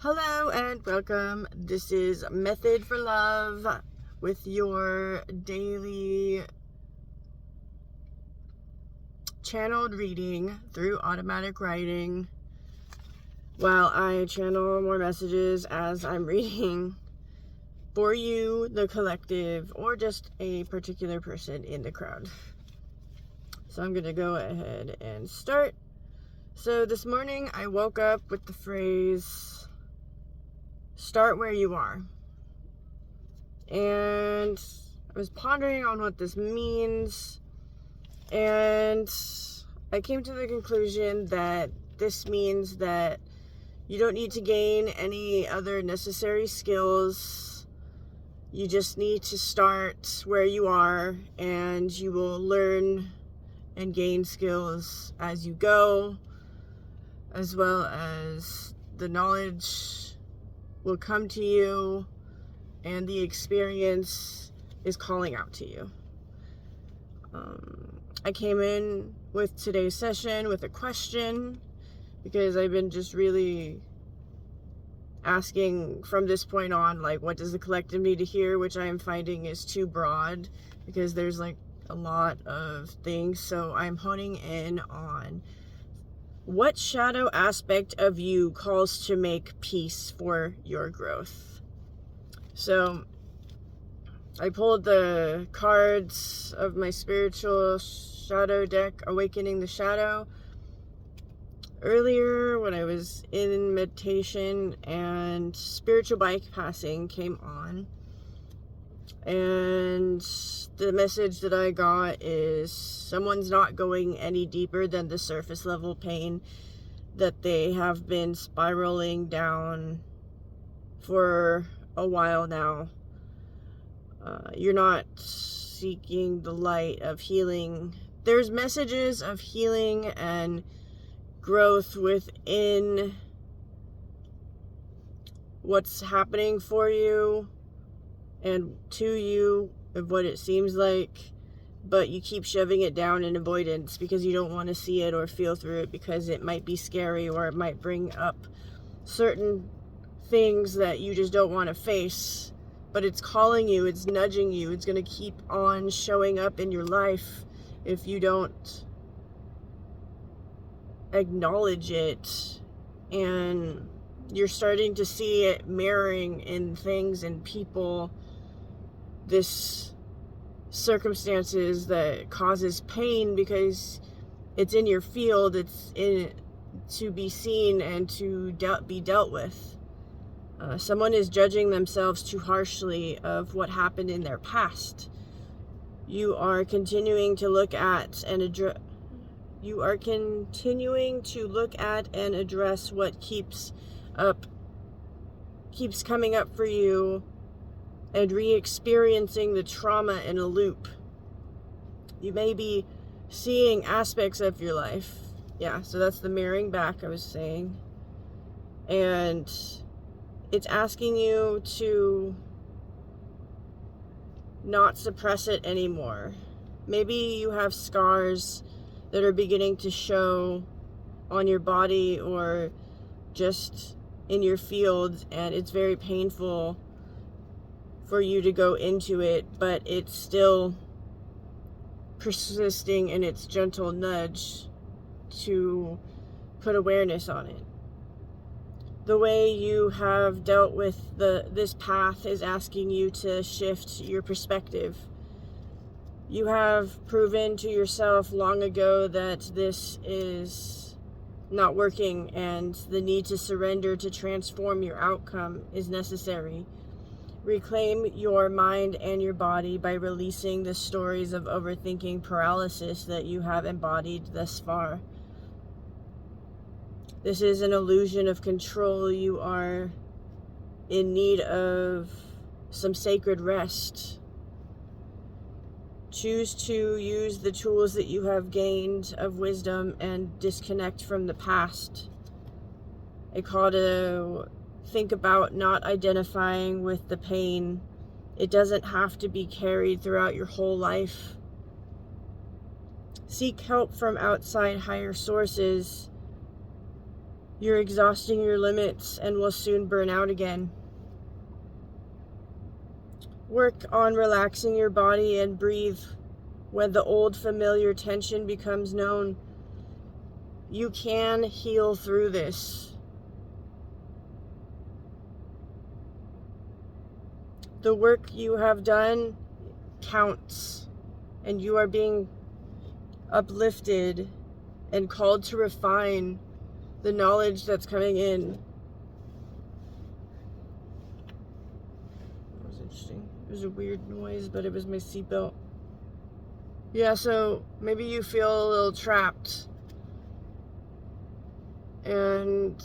Hello and welcome. This is Method for Love with your daily channeled reading through automatic writing while I channel more messages as I'm reading for you, the collective, or just a particular person in the crowd. So I'm going to go ahead and start. So this morning I woke up with the phrase, start where you are. And I was pondering on what this means, and I came to the conclusion that this means that you don't need to gain any other necessary skills. You just need to start where you are, and you will learn and gain skills as you go, as well as the knowledge will come to you and the experience is calling out to you. I came in with today's session with a question because I've been just really asking from this point on, like, what does the collective need to hear, which I am finding is too broad because there's like a lot of things. So I'm honing in on what shadow aspect of you calls to make peace for your growth. So I pulled the cards of my spiritual shadow deck, Awakening the Shadow, earlier when I was in meditation, and spiritual bypassing came on. And the message that I got is someone's not going any deeper than the surface level pain that they have been spiraling down for a while now. You're not seeking the light of healing. There's messages of healing and growth within what's happening for you and to you, of what it seems like, but you keep shoving it down in avoidance because you don't want to see it or feel through it because it might be scary, or it might bring up certain things that you just don't want to face. But it's calling you, it's nudging you, it's going to keep on showing up in your life if you don't acknowledge it. And you're starting to see it mirroring in things and people, this circumstances that causes pain because it's in your field, it's in to be seen and to be dealt with. Someone is judging themselves too harshly of what happened in their past. You are continuing to look at and address what keeps coming up for you, and re-experiencing the trauma in a loop. You may be seeing aspects of your life. Yeah, so that's the mirroring back I was saying. And it's asking you to not suppress it anymore. Maybe you have scars that are beginning to show on your body or just in your field, and it's very painful for you to go into it, but it's still persisting in its gentle nudge to put awareness on it. The way you have dealt with this path is asking you to shift your perspective. You have proven to yourself long ago that this is not working, and the need to surrender to transform your outcome is necessary. Reclaim your mind and your body by releasing the stories of overthinking paralysis that you have embodied thus far. This is an illusion of control. You are in need of some sacred rest. Choose to use the tools that you have gained of wisdom and disconnect from the past. A call to think about not identifying with the pain. It doesn't have to be carried throughout your whole life. Seek help from outside higher sources You're exhausting your limits and will soon burn out again. Work on relaxing your body and breathe when the old familiar tension becomes known. You can heal through this. The work you have done counts, and you are being uplifted and called to refine the knowledge that's coming in. That was interesting. It was a weird noise, but it was my seatbelt. Yeah, so maybe you feel a little trapped. And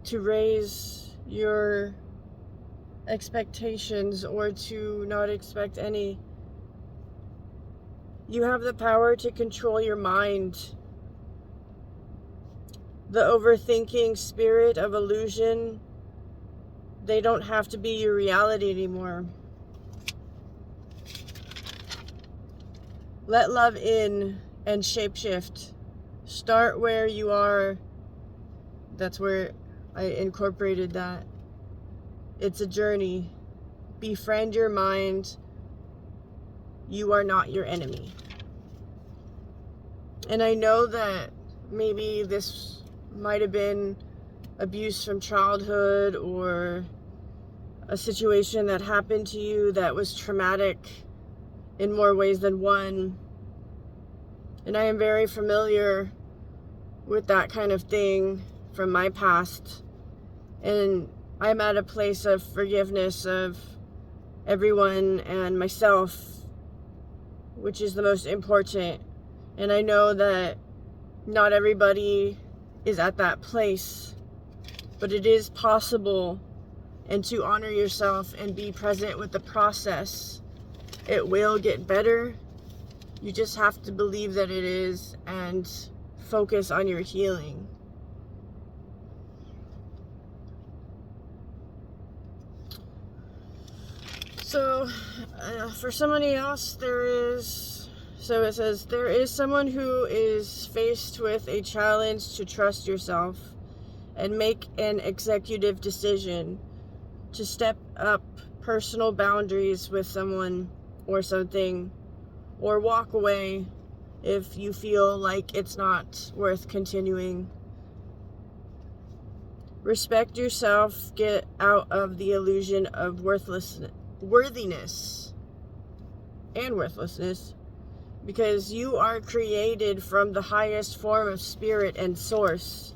to raise your expectations or to not expect any. You have the power to control your mind. The overthinking spirit of illusion, they don't have to be your reality anymore. Let love in and shapeshift. Start where you are. That's where I incorporated that. It's a journey. Befriend your mind. You are not your enemy. And I know that maybe this might have been abuse from childhood or a situation that happened to you that was traumatic in more ways than one. And I am very familiar with that kind of thing from my past. And I'm at a place of forgiveness of everyone and myself, which is the most important. And I know that not everybody is at that place, but it is possible. And to honor yourself and be present with the process, it will get better. You just have to believe that it is and focus on your healing. So, for somebody else, it says, there is someone who is faced with a challenge to trust yourself and make an executive decision to step up personal boundaries with someone or something, or walk away if you feel like it's not worth continuing. Respect yourself. Get out of the illusion of worthiness and worthlessness, because you are created from the highest form of spirit and source,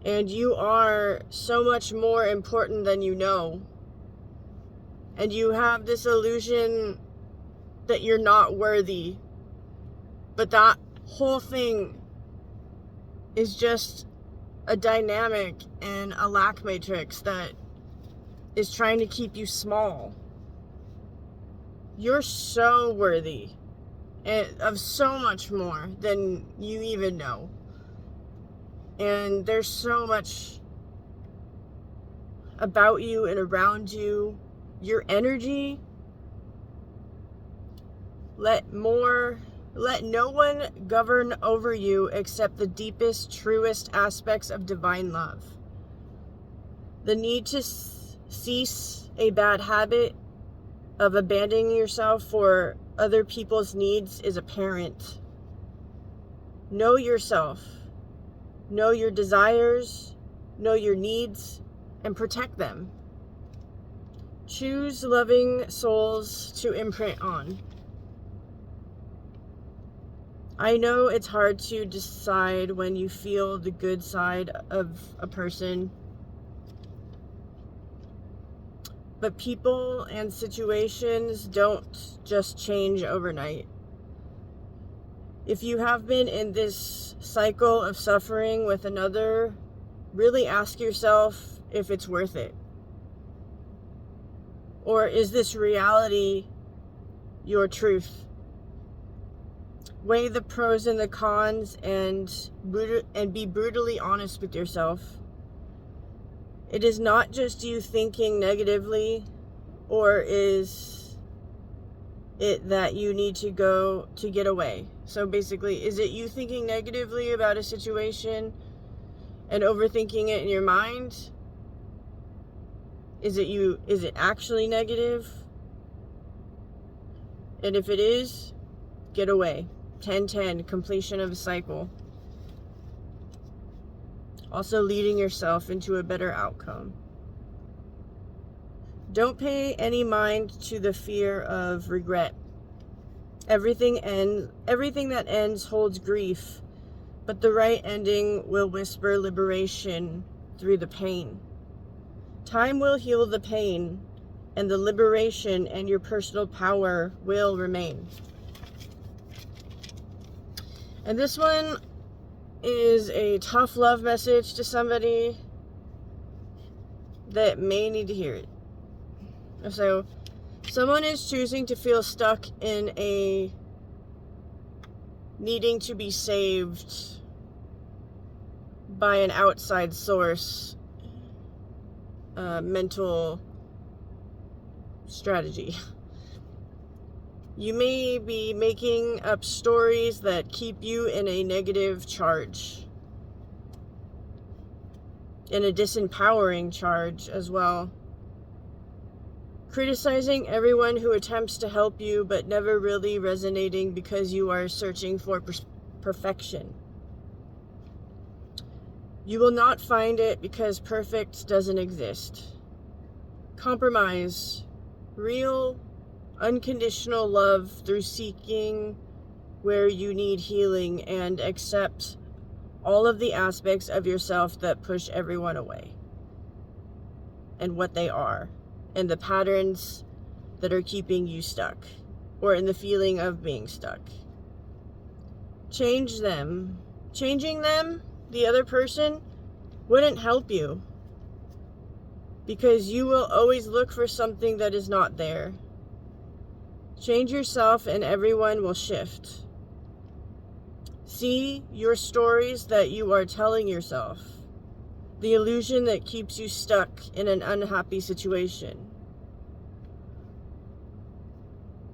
and you are so much more important than you know. And you have this illusion that you're not worthy, but that whole thing is just a dynamic and a lack matrix that is trying to keep you small. You're so worthy of so much more than you even know. And there's so much about you and around you. Your energy. Let no one govern over you except the deepest, truest aspects of divine love. The need to cease a bad habit of abandoning yourself for other people's needs is apparent. Know yourself. Know your desires. Know your needs and protect them. Choose loving souls to imprint on. I know it's hard to decide when you feel the good side of a person, but people and situations don't just change overnight. If you have been in this cycle of suffering with another, really ask yourself if it's worth it. Or is this reality your truth? Weigh the pros and the cons and be brutally honest with yourself. It is not just you thinking negatively, or is it that you need to go to get away. So basically, is it you thinking negatively about a situation and overthinking it in your mind? Is it actually negative? And if it is, get away. 10-10, completion of a cycle. Also leading yourself into a better outcome. Don't pay any mind to the fear of regret. Everything that ends holds grief, but the right ending will whisper liberation through the pain. Time will heal the pain, and the liberation and your personal power will remain. And this one is a tough love message to somebody that may need to hear it. So, someone is choosing to feel stuck in a needing to be saved by an outside source mental strategy. You may be making up stories that keep you in a negative charge, in a disempowering charge as well. Criticizing everyone who attempts to help you, but never really resonating because you are searching for perfection. You will not find it because perfect doesn't exist. Compromise. Real, unconditional love through seeking where you need healing, and accept all of the aspects of yourself that push everyone away and what they are, and the patterns that are keeping you stuck or in the feeling of being stuck. Change them. Changing them, the other person, wouldn't help you, because you will always look for something that is not there. Change yourself and everyone will shift. See your stories that you are telling yourself, the illusion that keeps you stuck in an unhappy situation.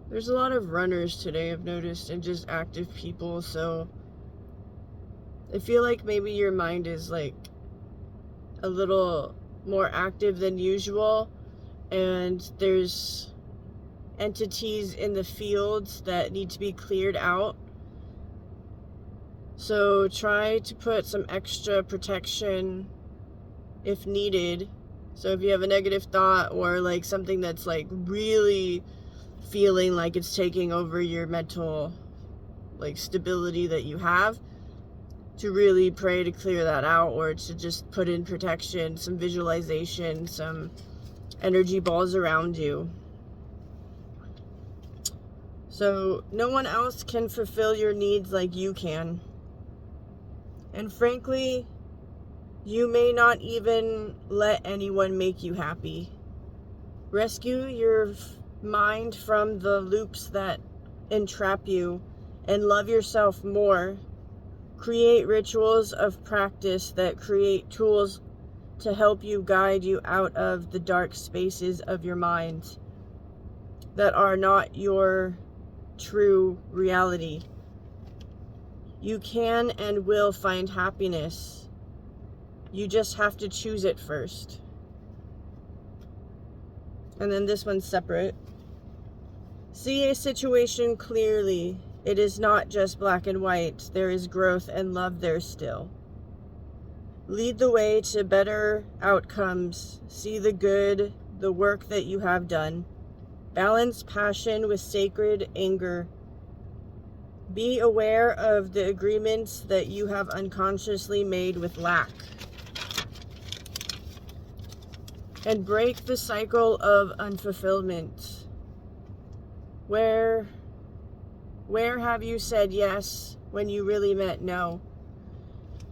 There's a lot of runners today, I've noticed, and just active people, so I feel like maybe your mind is like a little more active than usual, and there's entities in the fields that need to be cleared out. So try to put some extra protection if needed. So if you have a negative thought or like something that's like really feeling like it's taking over your mental like stability that you have, to really pray to clear that out, or to just put in protection, some visualization, some energy balls around you. So no one else can fulfill your needs like you can. And frankly, you may not even let anyone make you happy. Rescue your mind from the loops that entrap you, and love yourself more. Create rituals of practice that create tools to help you guide you out of the dark spaces of your mind that are not your true reality. You can and will find happiness. You just have to choose it first. And then this one's separate. See a situation clearly. It is not just black and white. There is growth and love there still. Lead the way to better outcomes. See the good, the work that you have done. Balance passion with sacred anger. Be aware of the agreements that you have unconsciously made with lack. And break the cycle of unfulfillment. Where have you said yes when you really meant no?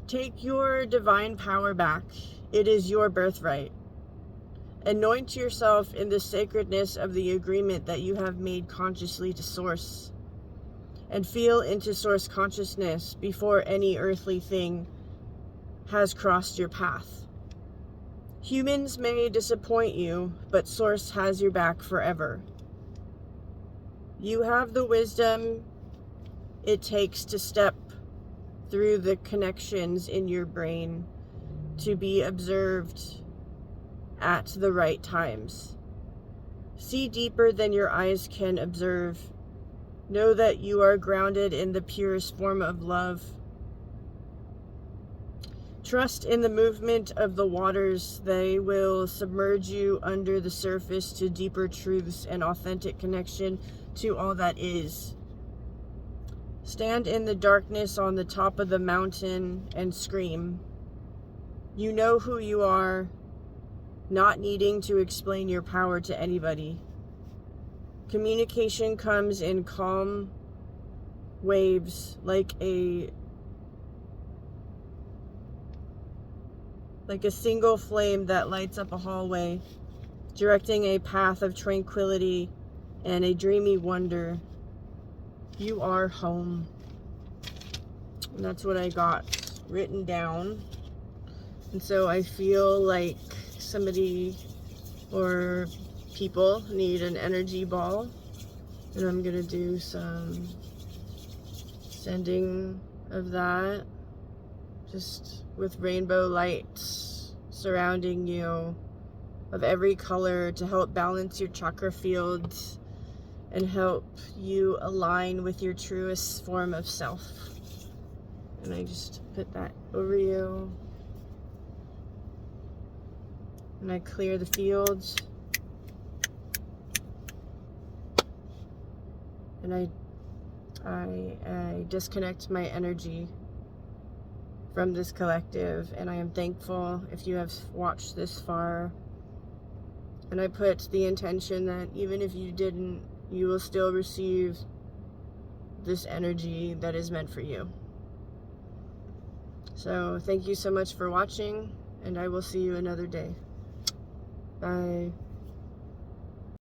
Take your divine power back. It is your birthright. Anoint yourself in the sacredness of the agreement that you have made consciously to Source. And feel into Source consciousness before any earthly thing has crossed your path. Humans may disappoint you, but Source has your back forever. You have the wisdom it takes to step through the connections in your brain to be observed at the right times. See deeper than your eyes can observe. Know that you are grounded in the purest form of love. Trust in the movement of the waters. They will submerge you under the surface to deeper truths and authentic connection to all that is. Stand in the darkness on the top of the mountain and scream. You know who you are, not needing to explain your power to anybody. Communication comes in calm waves, like a single flame that lights up a hallway, directing a path of tranquility and a dreamy wonder. You are home. And that's what I got written down. And so I feel like somebody or people need an energy ball. And I'm going to do some sending of that, just with rainbow lights surrounding you of every color to help balance your chakra fields and help you align with your truest form of self. And I just put that over you. And I clear the fields. And I disconnect my energy from this collective, and I am thankful if you have watched this far. And I put the intention that even if you didn't, you will still receive this energy that is meant for you. So thank you so much for watching, and I will see you another day. Bye.